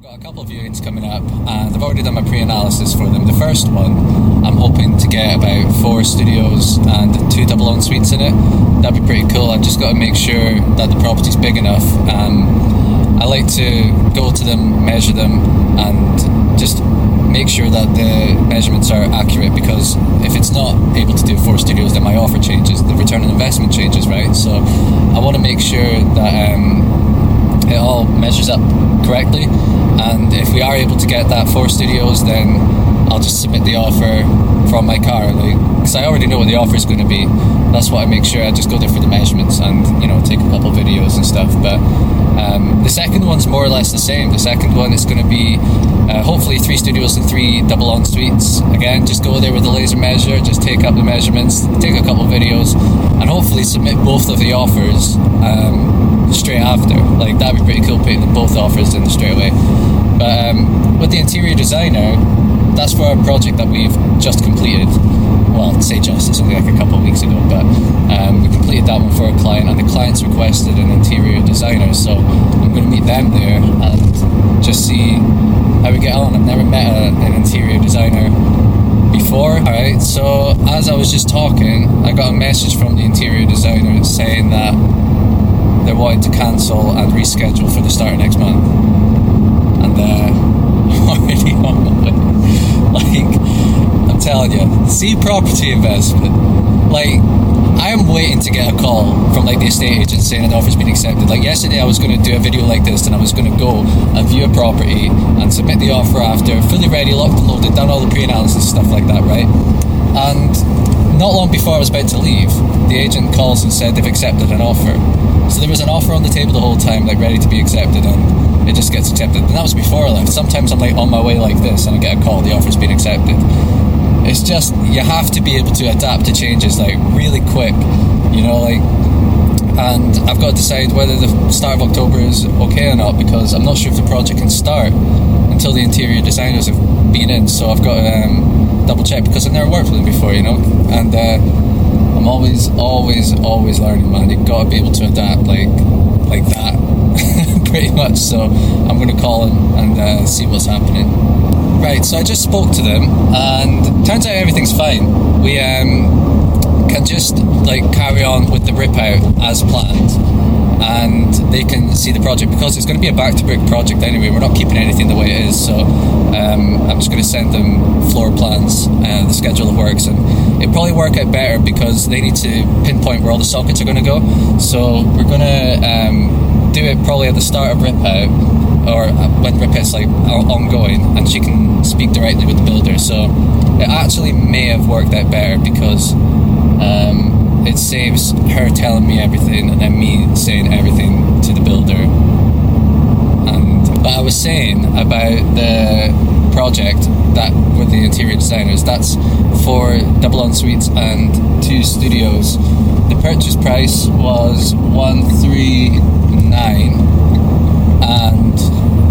I've got a couple of viewings coming up and I've already done my pre-analysis for them. The first one, I'm hoping to get about 4 studios and 2 double en-suites in it. That'd be pretty cool. I've just got to make sure that the property's big enough. I like to go to them, measure them, and just make sure that the measurements are accurate, because if it's not able to do 4 studios, then my offer changes, the return on investment changes, right? So I want to make sure that it all measures up correctly, and if we are able to get that 4 studios, then I'll just submit the offer from my car, because I already know what the offer is going to be. That's why I make sure I just go there for the measurements and, take a couple of videos and stuff. But the second one's more or less the same. The second one is going to be hopefully 3 studios and 3 double en-suites. Again, just go there with the laser measure, just take up the measurements, take a couple of videos, and hopefully submit both of the offers straight after. That'd be pretty cool, putting both offers in straight away. But with the interior designer, that's for a project that we've just completed. Well, I'd say just, it's only a couple of weeks ago, but we completed that one for a client, and the client's requested an interior designer, so I'm going to meet them there and just see how we get on. I've never met an interior designer before. Alright, so as I was just talking, I got a message from the interior designer saying that they're wanting to cancel and reschedule for the start of next month. And I'm already on my way. I'm telling you, see property investment. I am waiting to get a call from the estate agent saying an offer's been accepted. Yesterday I was going to do a video like this, and I was going to go and view a property and submit the offer after, fully ready, locked and loaded, done all the pre-analysis, stuff like that, right? And not long before I was about to leave, the agent calls and said they've accepted an offer. So there was an offer on the table the whole time, ready to be accepted, and it just gets accepted. And that was before I left. Sometimes I'm on my way like this and I get a call, the offer's been accepted. It's just, you have to be able to adapt to changes really quick, and I've got to decide whether the start of October is okay or not, because I'm not sure if the project can start until the interior designers have been in. So I've got to double check, because I've never worked with them before, and I'm always learning, man. You've got to be able to adapt like that pretty much. So I'm going to call them and see what's happening. Right, so I just spoke to them, and turns out everything's fine. We can just carry on with the rip out as planned, and they can see the project, because it's going to be a back to brick project anyway. We're not keeping anything the way it is, so I'm just going to send them floor plans, the schedule of works, and it'll probably work out better because they need to pinpoint where all the sockets are going to go. So we're going to do it probably at the start of rip out, or when rip out's ongoing, and she can speak directly with the builder. So it actually may have worked out better, because it saves her telling me everything and then me saying everything to the builder. But I was saying about the project that with the interior designers, that's for double en-suites and 2 studios. The purchase price was 139, and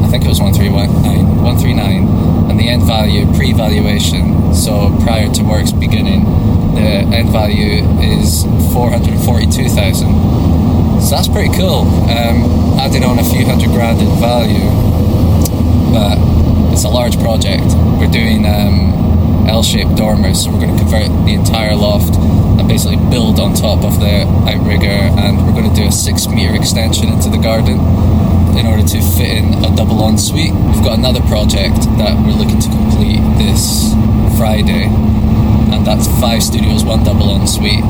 I think it was 139, and the end value pre-valuation, so prior to works beginning, the end value is 442,000. So that's pretty cool. Adding on a few $100,000 in value, but it's a large project. We're doing L-shaped dormers, so we're going to convert the entire loft and basically build on top of the outrigger, and we're going to do a 6-meter extension into the garden in order to fit in a double en-suite. We've got another project that we're looking to complete this Friday, and that's 5 studios, 1 double en-suite.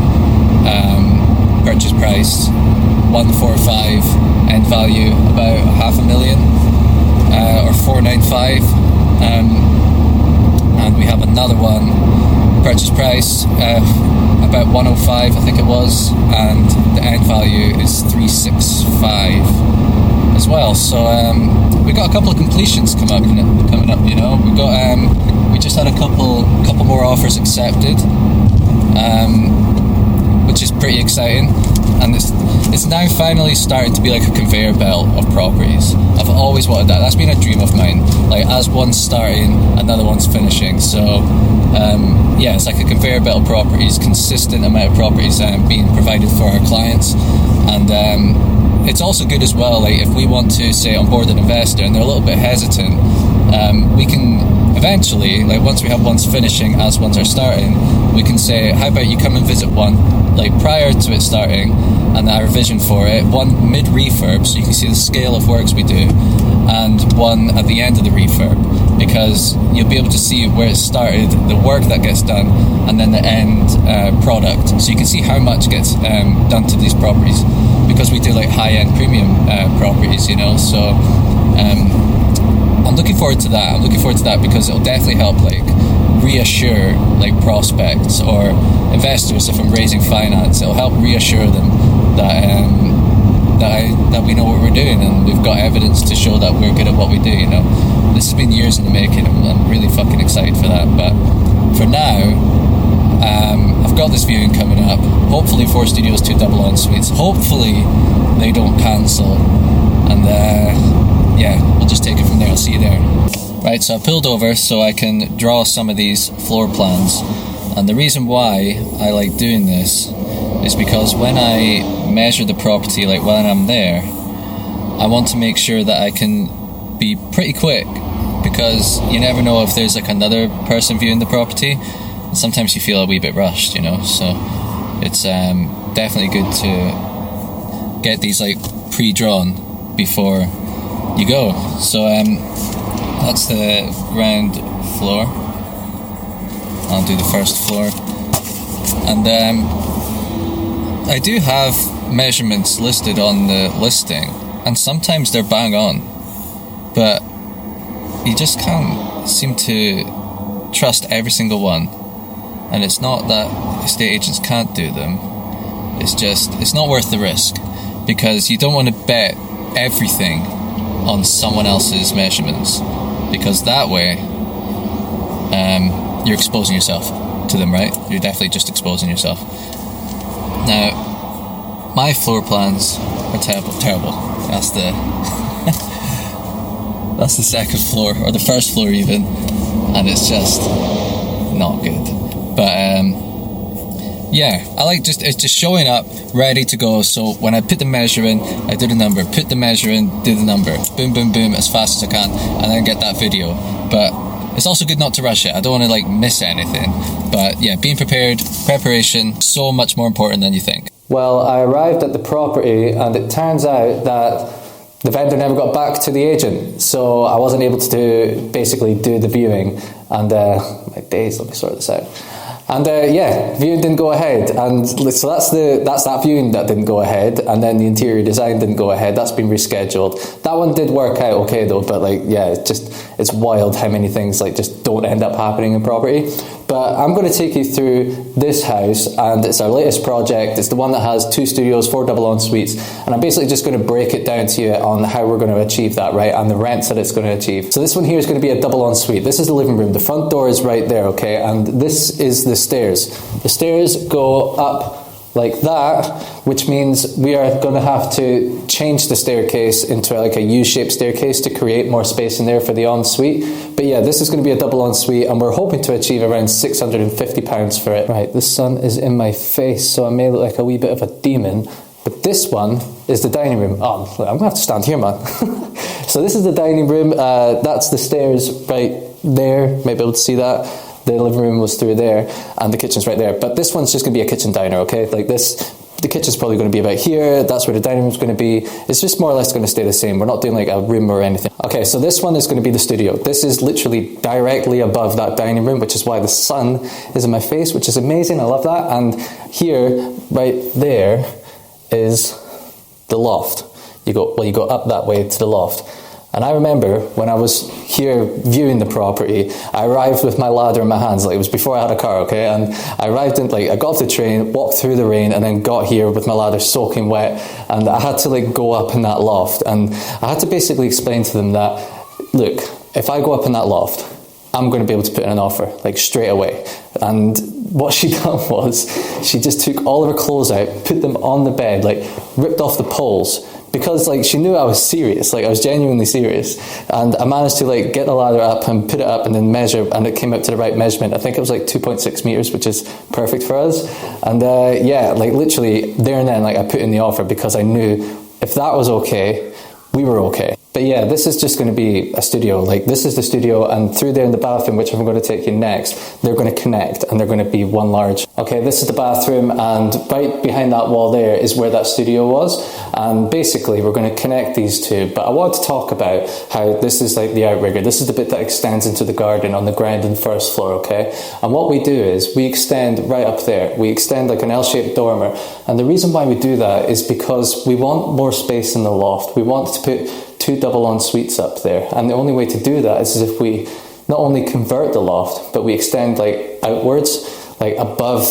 Purchase price 145, end value about $500,000, or 495, and we have another one, purchase price about 105, I think it was, and the end value is 365 as well. So we got a couple of completions coming up. We got we just had a couple more offers accepted. which is pretty exciting. And it's now finally starting to be like a conveyor belt of properties. I've always wanted that. That's been a dream of mine. Like, as one's starting, another one's finishing. So yeah, it's like a conveyor belt of properties, consistent amount of properties being provided for our clients. And it's also good as well, like if we want to, say, onboard an investor and they're a little bit hesitant, we can eventually, like once we have ones finishing as ones are starting, we can say, how about you come and visit one, like prior to it starting, and our vision for it, one mid-refurb, so you can see the scale of works we do, and one at the end of the refurb, because you'll be able to see where it started, the work that gets done, and then the end product, so you can see how much gets done to these properties, because we do like high-end premium properties, you know, so I'm looking forward to that. I'm looking forward to that because it'll definitely help like reassure like prospects or investors. If I'm raising finance, it'll help reassure them that we know what we're doing and we've got evidence to show that we're good at what we do, you know. This has been years in the making. I'm really fucking excited for that. But for now, I've got this viewing coming up. Hopefully 4 Studios, 2 double en suites. Hopefully they don't cancel. And yeah, we'll just take it from there. I'll see you there. Right, so I pulled over so I can draw some of these floor plans. And the reason why I like doing this is because when I measure the property, like when I'm there, I want to make sure that I can be pretty quick, because you never know if there's like another person viewing the property. Sometimes you feel a wee bit rushed, you know, so it's definitely good to get these like pre-drawn before you go. So that's the ground floor. I'll do the first floor, and I do have measurements listed on the listing, and sometimes they're bang on, but you just can't seem to trust every single one. And it's not that estate agents can't do them, it's just, it's not worth the risk, because you don't want to bet everything on someone else's measurements, because that way you're exposing yourself to them, right? You're definitely just exposing yourself. Now, my floor plans are terrible. That's the that's the second floor, or the first floor even, and it's just not good. But yeah, I like it's just showing up ready to go. So when I put the measure in, I do the number, put the measure in, do the number, boom boom boom, as fast as I can, and then get that video. But it's also good not to rush it. I don't want to like miss anything. But yeah, being prepared, preparation, so much more important than you think. Well, I arrived at the property and it turns out that the vendor never got back to the agent, so I wasn't able to basically do the viewing. And my days, let me sort this out. And yeah, viewing didn't go ahead, and so that's that viewing that didn't go ahead, and then the interior design didn't go ahead. That's been rescheduled. That one did work out okay though, but like yeah, it's wild how many things like just don't end up happening in property. But I'm going to take you through this house, and it's our latest project. It's the one that has 2 studios, 4 double en suites, and I'm basically just going to break it down to you on how we're going to achieve that, right, and the rents that it's going to achieve. So this one here is going to be a double en suite. This is the living room. The front door is right there, okay, and this is the stairs. The stairs go up like that, which means we are going to have to change the staircase into like a U-shaped staircase to create more space in there for the ensuite. But yeah, this is going to be a double ensuite, and we're hoping to achieve around £650 for it. Right, the sun is in my face, so I may look like a wee bit of a demon. But this one is the dining room. Oh, I'm going to have to stand here, man. So this is the dining room. That's the stairs right there. Might be able to see that. The living room was through there, and the kitchen's right there. But this one's just going to be a kitchen diner, okay? Like this, the kitchen's probably going to be about here. That's where the dining room's going to be. It's just more or less going to stay the same. We're not doing like a room or anything. Okay, so this one is going to be the studio. This is literally directly above that dining room, which is why the sun is in my face, which is amazing. I love that. And here, right there, is the loft. You go up that way to the loft. And I remember when I was here viewing the property, I arrived with my ladder in my hands, like it was before I had a car, okay? And I arrived in, like, I got off the train, walked through the rain, and then got here with my ladder soaking wet, and I had to, like, go up in that loft. And I had to basically explain to them that, look, if I go up in that loft, I'm going to be able to put in an offer, like straight away. And what she done was, she just took all of her clothes out, put them on the bed, like ripped off the poles, because like she knew I was serious, like I was genuinely serious. And I managed to like get the ladder up and put it up and then measure, and it came out to the right measurement. I think it was like 2.6 meters, which is perfect for us. And yeah, like literally there and then, like I put in the offer because I knew if that was okay, we were okay. But yeah, this is just going to be a studio. Like this is the studio, and through there in the bathroom, which I'm going to take you next, they're going to connect and they're going to be one large. Okay, this is the bathroom, and right behind that wall there is where that studio was. And basically we're going to connect these two. But I want to talk about how this is like the outrigger. This is the bit that extends into the garden on the ground and first floor, okay? And what we do is we extend right up there. We extend like an L-shaped dormer. And the reason why we do that is because we want more space in the loft. We want to put 2 double en suites up there, and the only way to do that is if we not only convert the loft, but we extend like outwards, like above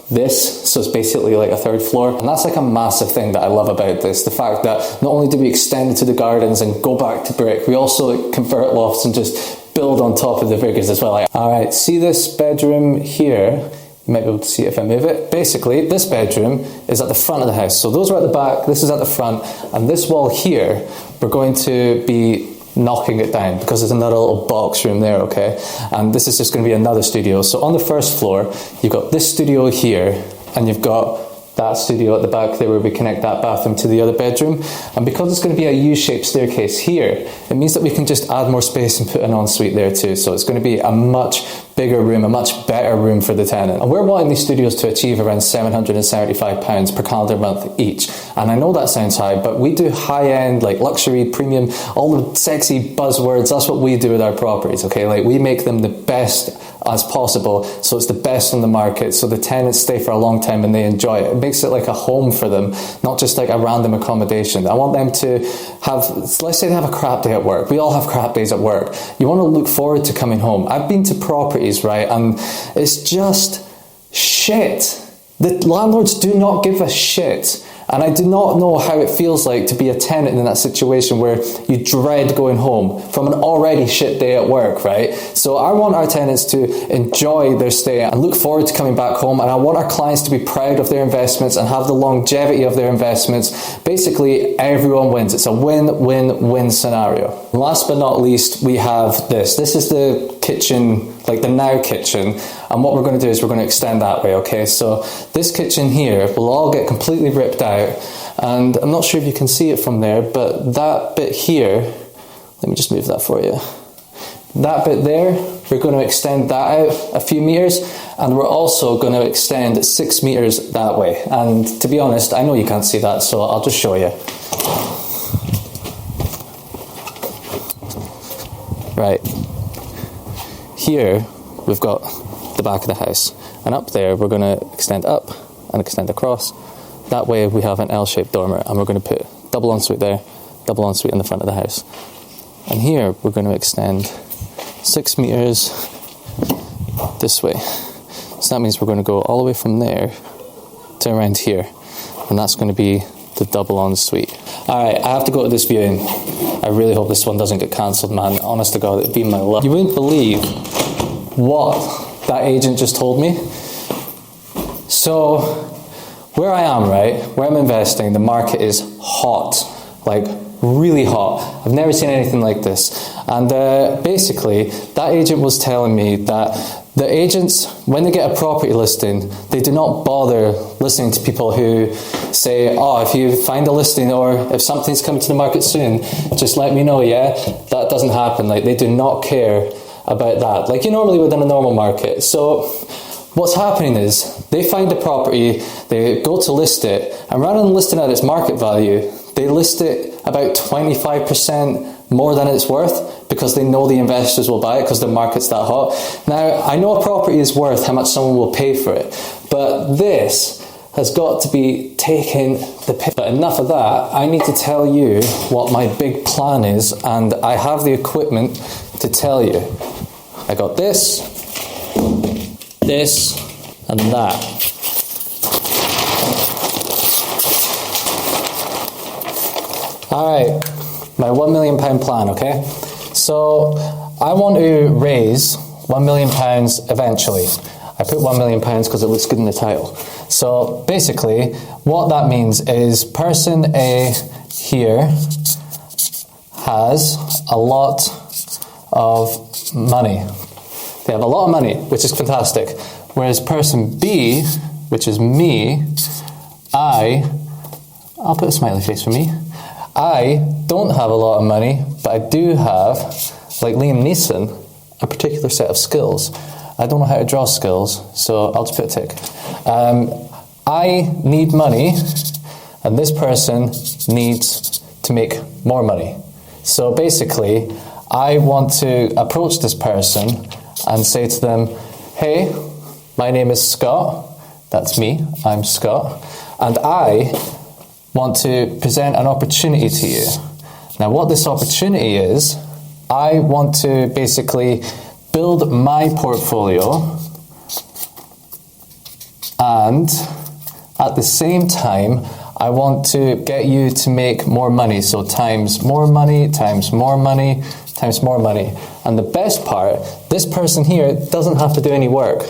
this, so it's basically like a 3rd floor. And that's like a massive thing that I love about this, the fact that not only do we extend into the gardens and go back to brick, we also like convert lofts and just build on top of the riggers as well. Alright, see this bedroom here? You might be able to see it if I move it. Basically, this bedroom is at the front of the house. So those are at the back, this is at the front, and this wall here, we're going to be knocking it down because there's another little box room there, okay? And this is just going to be another studio. So on the first floor, you've got this studio here, and you've got that studio at the back there where we connect that bathroom to the other bedroom. And because it's going to be a U-shaped staircase here, it means that we can just add more space and put an ensuite there too. So it's going to be a much bigger room, a much better room for the tenant. And we're wanting these studios to achieve around £775 per calendar month each. And I know that sounds high, but we do high-end, like luxury, premium, all the sexy buzzwords. That's what we do with our properties, okay? Like we make them the best as possible, so it's the best on the market, so the tenants stay for a long time and they enjoy it. It makes it like a home for them, not just like a random accommodation. I want them to have, let's say they have a crap day at work. We all have crap days at work. You want to look forward to coming home. I've been to properties, right, and it's just shit. The landlords do not give a shit. And I do not know how it feels like to be a tenant in that situation where you dread going home from an already shit day at work, right? So I want our tenants to enjoy their stay and look forward to coming back home, and I want our clients to be proud of their investments and have the longevity of their investments. Basically, everyone wins. It's a win-win-win scenario. And last but not least, we have this. This is the kitchen, like the now kitchen, and what we're going to do is we're going to extend that way, okay? So this kitchen here will all get completely ripped out, and I'm not sure if you can see it from there, but that bit here, let me just move that for you. That bit there, we're going to extend that out a few meters, and we're also going to extend 6 meters that way. And to be honest, I know you can't see that, so I'll just show you. Right. Here, we've got the back of the house, and up there we're going to extend up and extend across. That way we have an L-shaped dormer, and we're going to put double ensuite there, double ensuite in the front of the house. And here we're going to extend 6 meters this way. So that means we're going to go all the way from there to around here, and that's going to be the double ensuite. Alright, I have to go to this viewing. I really hope this one doesn't get cancelled, man. Honest to God, it'd be my luck. You wouldn't believe what that agent just told me. So, where I am, right, where I'm investing, the market is hot, like really hot. I've never seen anything like this. And basically, that agent was telling me that the agents, when they get a property listing, they do not bother listening to people who say, oh, if you find a listing or if something's coming to the market soon, just let me know, yeah? That doesn't happen. Like, they do not care about that, like you normally would in a normal market. So what's happening is they find a property, they go to list it, and rather than listing at its market value, they list it about 25% more than it's worth because they know the investors will buy it because the market's that hot. Now, I know a property is worth how much someone will pay for it, but this has got to be taking the piss. But enough of that, I need to tell you what my big plan is, and I have the equipment to tell you. I got this, and that. Alright, my £1 million plan, okay? So I want to raise £1 million eventually. I put £1 million because it looks good in the title. So basically, what that means is person A here has a lot of money. They have a lot of money, which is fantastic. Whereas person B, which is me, I'll put a smiley face for me. I don't have a lot of money, but I do have, like Liam Neeson, a particular set of skills. I don't know how to draw skills, so I'll just put a tick. I need money, and this person needs to make more money. So basically, I want to approach this person and say to them, hey, my name is Scott. That's me, I'm Scott. And I want to present an opportunity to you. Now, what this opportunity is, I want to basically build my portfolio, and at the same time, I want to get you to make more money. So times more money, times more money, times more money. And the best part, this person here doesn't have to do any work.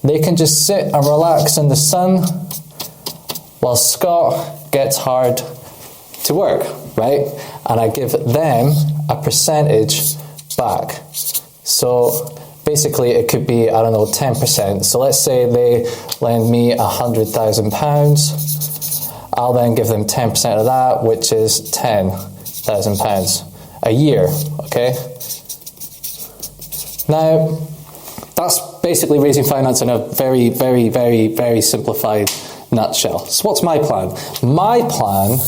They can just sit and relax in the sun while Scott gets hard to work, right? And I give them a percentage back. So basically it could be, 10%. So let's say they lend me £100,000. I'll then give them 10% of that, which is £10,000 a year, okay? Now, that's basically raising finance in a very, very, very, very simplified nutshell. So what's my plan? My plan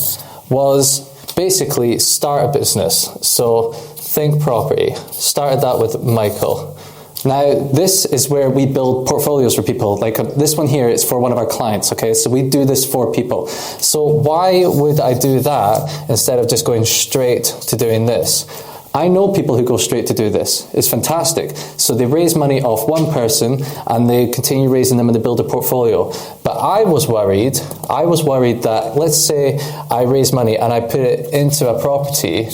was basically start a business. So think property. Started that with Michael. Now, this is where we build portfolios for people. Like this one here is for one of our clients, okay? So we do this for people. So why would I do that instead of just going straight to doing this? I know people who go straight to do this. It's fantastic. So they raise money off one person and they continue raising them and they build a portfolio. But I was worried that, let's say I raise money and I put it into a property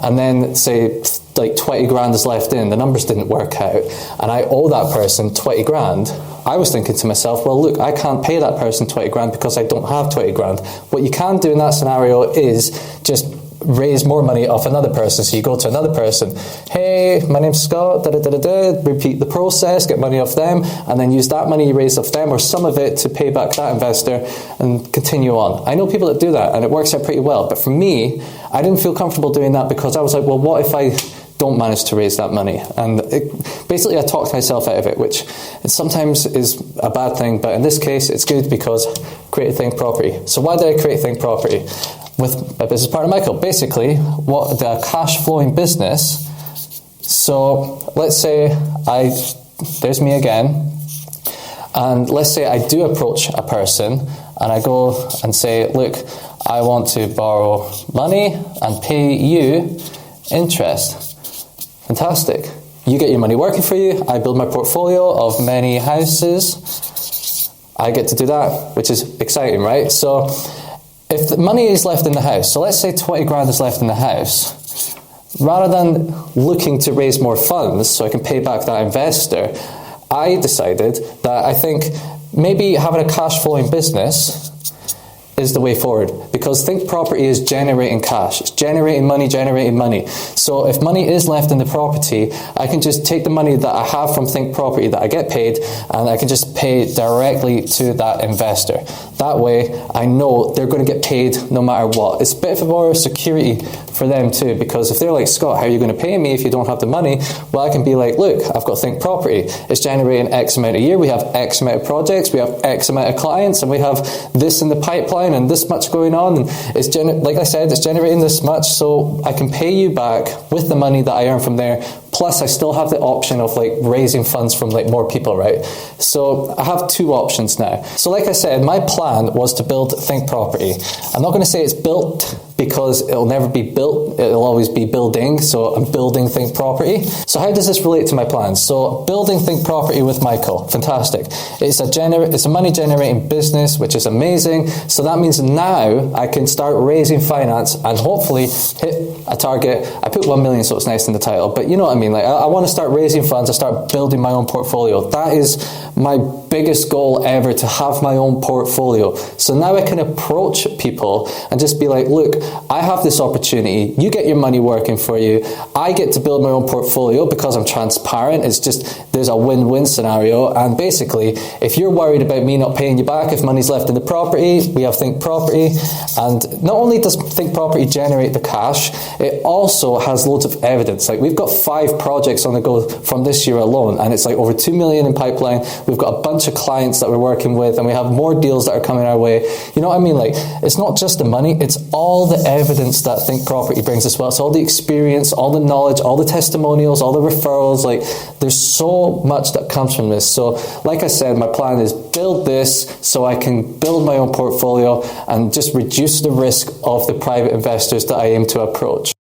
and then say like 20 grand is left in, the numbers didn't work out, and I owe that person 20 grand. I was thinking to myself, well, look, I can't pay that person 20 grand because I don't have 20 grand. What you can do in that scenario is just raise more money off another person. So you go to another person, hey, my name's Scott, repeat the process, get money off them, and then use that money you raised off them or some of it to pay back that investor and continue on. I know people that do that and it works out pretty well, but for me, I didn't feel comfortable doing that because I was like, well, what if I don't manage to raise that money? And basically I talked myself out of it, which sometimes is a bad thing, but in this case it's good because create Think Property. So why did I create Think Property? With my business partner Michael, basically what the cash flowing business. So let's say there's me again, and let's say I do approach a person and I go and say, look, I want to borrow money and pay you interest. Fantastic. You get your money working for you. I build my portfolio of many houses. I get to do that, which is exciting, right? So if the money is left in the house, so let's say 20 grand is left in the house, rather than looking to raise more funds so I can pay back that investor, I decided that I think maybe having a cash flowing business is the way forward, because Think Property is generating cash. It's generating money. So if money is left in the property, I can just take the money that I have from Think Property that I get paid and I can just pay directly to that investor. That way I know they're going to get paid no matter what. It's a bit of more security for them too, because if they're like, Scott, how are you going to pay me if you don't have the money? Well, I can be like, look, I've got Think Property. It's generating X amount a year. We have X amount of projects. We have X amount of clients, and we have this in the pipeline and this much going on. And it's like I said, it's generating this much, so I can pay you back with the money that I earn from there. Plus, I still have the option of like raising funds from like more people, right? So I have two options now. So like I said, my plan was to build Think Property. I'm not going to say it's built because it'll never be built, it'll always be building, so I'm building Think Property. So how does this relate to my plans? So building Think Property with Michael, fantastic. It's a money generating business, which is amazing. So that means now I can start raising finance and hopefully hit a target. I put 1 million so it's nice in the title, but you know what I mean. Like I want to start raising funds, I start building my own portfolio. That is my biggest goal ever, to have my own portfolio. So now I can approach people and just be like, look, I have this opportunity. You get your money working for you. I get to build my own portfolio because I'm transparent. It's just, there's a win-win scenario. And basically, if you're worried about me not paying you back if money's left in the property, we have Think Property. And not only does Think Property generate the cash, it also has loads of evidence. Like we've got 5 projects on the go from this year alone, and it's like over 2 million in pipeline. We've got a bunch of clients that we're working with, and we have more deals that are coming our way. You know what I mean? Like, it's not just the money, it's all the evidence that Think Property brings as well. It's all the experience, all the knowledge, all the testimonials, all the referrals. Like, there's so much that comes from this. So, like I said, my plan is build this so I can build my own portfolio and just reduce the risk of the private investors that I aim to approach.